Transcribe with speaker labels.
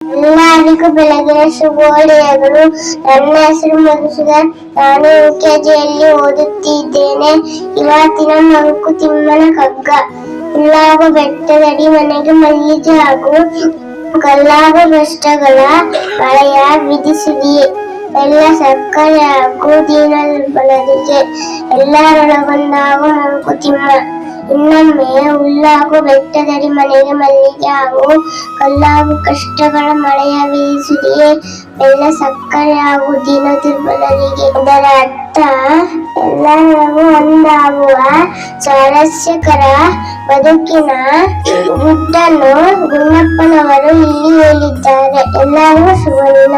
Speaker 1: ಎಲ್ಲರಿಗೂ ಬೆಳಗಿನ ಶುಭೋದಯಗಳು. ನನ್ನ ಹೆಸರು ಮಧುಸೂದನ್. ನಾನು UKGಯಲ್ಲಿ ಓದುತ್ತಿದ್ದೇನೆ. ಇವತ್ತಿನ ಮಂಕುತಿಮ್ಮನ ಕಗ್ಗ. ಹುಲ್ಲಾಗು ಬೆಟ್ಟದಡಿ ಮನೆಗೆ ಮಲ್ಲಿಗೆ ಹಾಗೂ ಕಲ್ಲಾಗು ಕಷ್ಟಗಳ ಮಳೆಯ ವಿಧಿಸಿದೆಯೇ. ಎಲ್ಲ ಸಕ್ಕರೆ ಹಾಗೂ ದೀನ ದುರ್ಬಲರಿಗೆ ಎಲ್ಲರೊಳಗೊಂದಾಗು ಮಂಕುತಿಮ್ಮ. ಇನ್ನೊಮ್ಮೆ ಹುಲ್ಲಾಗು ಬೆಟ್ಟದಡಿ ಮನೆಗೆ ಮಲ್ಲಿಗೆ ಹಾಗೂ ಕಲ್ಲಾಗು ಕಷ್ಟಗಳ ಮಳೆಯ ವಿಧಿಸಿದೆಯೇ. ಎಲ್ಲ ಸಕ್ಕರೆ ಹಾಗೂ ದೀನ ದುರ್ಬಲರಿಗೆ. ಇದರ ಅರ್ಥ ಎಲ್ಲರಿಗೂ ಒಂದಾಗುವ ಸ್ವಾರಸ್ಯಕರ ಬದುಕಿನ ಗುಟ್ಟನ್ನು ಗುಂಡಪ್ಪನವರು ಇಲ್ಲಿ ಹೇಳಿದ್ದಾರೆ. ಎಲ್ಲರಿಗೂ ಶುಭ ದಿನ.